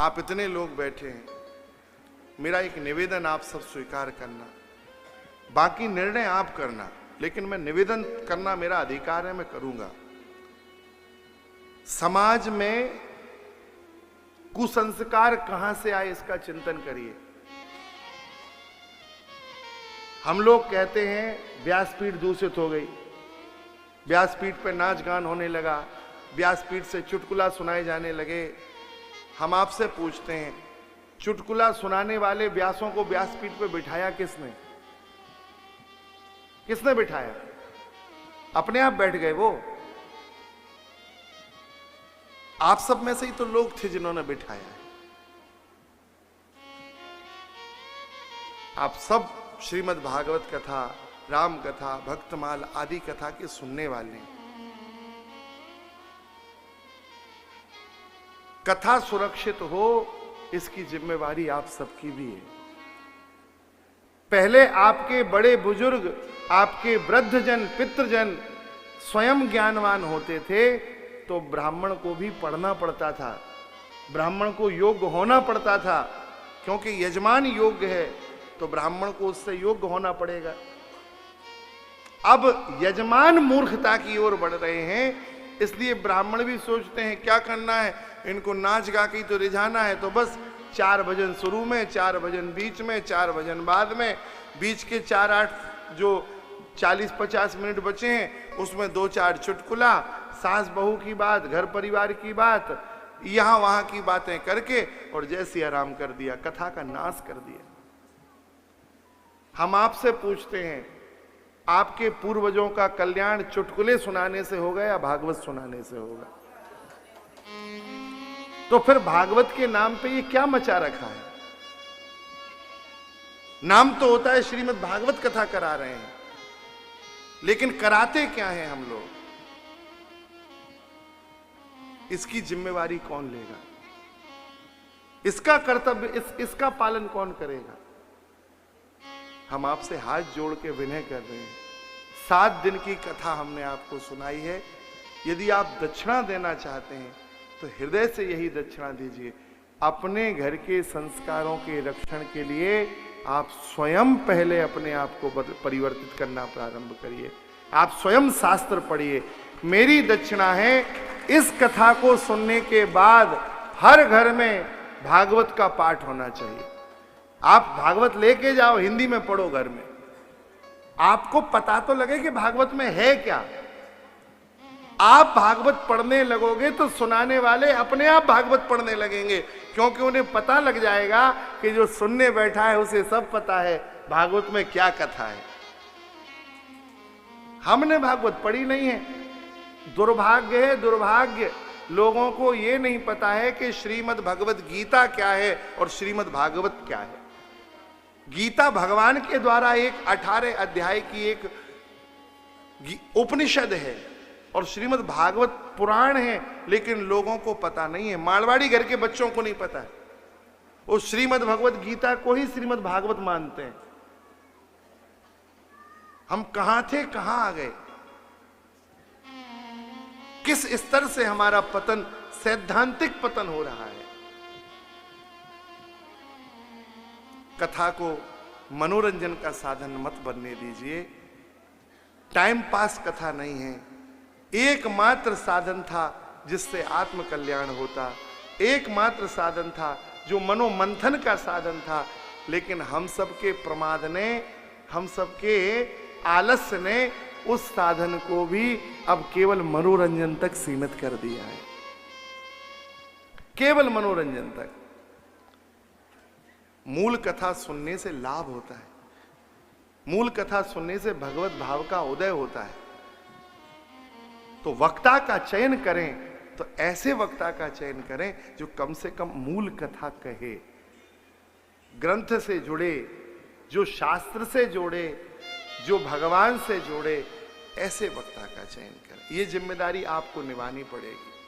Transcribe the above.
आप इतने लोग बैठे हैं, मेरा एक निवेदन आप सब स्वीकार करना, बाकी निर्णय आप करना, लेकिन मैं निवेदन करना मेरा अधिकार है, मैं करूंगा। समाज में कुसंस्कार कहां से आए इसका चिंतन करिए। हम लोग कहते हैं व्यासपीठ दूषित हो गई, व्यासपीठ पे नाच गान होने लगा, व्यासपीठ से चुटकुला सुनाए जाने लगे। हम आपसे पूछते हैं, चुटकुला सुनाने वाले व्यासों को व्यासपीठ पे बिठाया किसने? किसने बिठाया? अपने आप बैठ गए वो? आप सब में से ही तो लोग थे जिन्होंने बिठाया है। आप सब श्रीमद् भागवत कथा, राम कथा, भक्तमाल आदि कथा के सुनने वाले हैं। कथा सुरक्षित हो इसकी जिम्मेवारी आप सबकी भी है। पहले आपके बड़े बुजुर्ग, आपके वृद्धजन, पितृजन स्वयं ज्ञानवान होते थे तो ब्राह्मण को भी पढ़ना पड़ता था, ब्राह्मण को योग्य होना पड़ता था, क्योंकि यजमान योग्य है तो ब्राह्मण को उससे योग्य होना पड़ेगा। अब यजमान मूर्खता की ओर बढ़ रहे हैं, इसलिए ब्राह्मण भी सोचते हैं क्या करना है, इनको नाच गा के तो रिझाना है, तो बस 4 भजन शुरू में, 4 भजन बीच में, 4 भजन बाद में, बीच के 4-8 जो 40-50 मिनट बचे हैं उसमें 2-4 चुटकुला, सास बहू की बात, घर परिवार की बात, यहां वहां की बातें करके और जैसे आराम कर दिया, कथा का नाश कर दिया। हम आपसे पूछते हैं, आपके पूर्वजों का कल्याण चुटकुले सुनाने से होगा या भागवत सुनाने से होगा? तो फिर भागवत के नाम पे ये क्या मचा रखा है? नाम तो होता है श्रीमद् भागवत कथा करा रहे हैं, लेकिन कराते क्या हैं हम लोग? इसकी जिम्मेवारी कौन लेगा? इसका कर्तव्य, इसका पालन कौन करेगा? हम आपसे हाथ जोड़ के विनय कर रहे हैं। 7 दिन की कथा हमने आपको सुनाई है। यदि आप दक्षिणा देना चाहते हैं तो हृदय से यही दक्षिणा दीजिए। अपने घर के संस्कारों के रक्षण के लिए आप स्वयं पहले अपने आप को परिवर्तित करना प्रारंभ करिए। आप स्वयं शास्त्र पढ़िए। मेरी दक्षिणा है, इस कथा को सुनने के बाद हर घर में भागवत का पाठ होना चाहिए। आप भागवत लेके जाओ, हिंदी में पढ़ो घर में, आपको पता तो लगे कि भागवत में है क्या। आप भागवत पढ़ने लगोगे तो सुनाने वाले अपने आप भागवत पढ़ने लगेंगे, क्योंकि उन्हें पता लग जाएगा कि जो सुनने बैठा है उसे सब पता है भागवत में क्या कथा है। हमने भागवत पढ़ी नहीं है। दुर्भाग्य है, दुर्भाग्य, लोगों को यह नहीं पता है कि श्रीमद् भगवद गीता क्या है और श्रीमद् भागवत क्या है। गीता भगवान के द्वारा एक 18 अध्याय की एक उपनिषद है और श्रीमद् भागवत पुराण है, लेकिन लोगों को पता नहीं है। मारवाड़ी घर के बच्चों को नहीं पता है, वो श्रीमद् भगवत गीता को ही श्रीमद् भागवत मानते हैं। हम कहां थे, कहां आ गए? किस स्तर से हमारा पतन, सैद्धांतिक पतन हो रहा है। कथा को मनोरंजन का साधन मत बनने दीजिए। टाइम पास कथा नहीं है, एकमात्र साधन था जिससे आत्म कल्याण होता, एकमात्र साधन था जो मनोमंथन का साधन था। लेकिन हम सबके प्रमाद ने, हम सबके आलस्य ने उस साधन को भी अब केवल मनोरंजन तक सीमित कर दिया है, केवल मनोरंजन तक। मूल कथा सुनने से लाभ होता है, मूल कथा सुनने से भगवत भाव का उदय होता है। तो वक्ता का चयन करें तो ऐसे वक्ता का चयन करें जो कम से कम मूल कथा कहे, ग्रंथ से जुड़े, जो शास्त्र से जोड़े, जो भगवान से जोड़े, ऐसे वक्ता का चयन करें। ये जिम्मेदारी आपको निभानी पड़ेगी।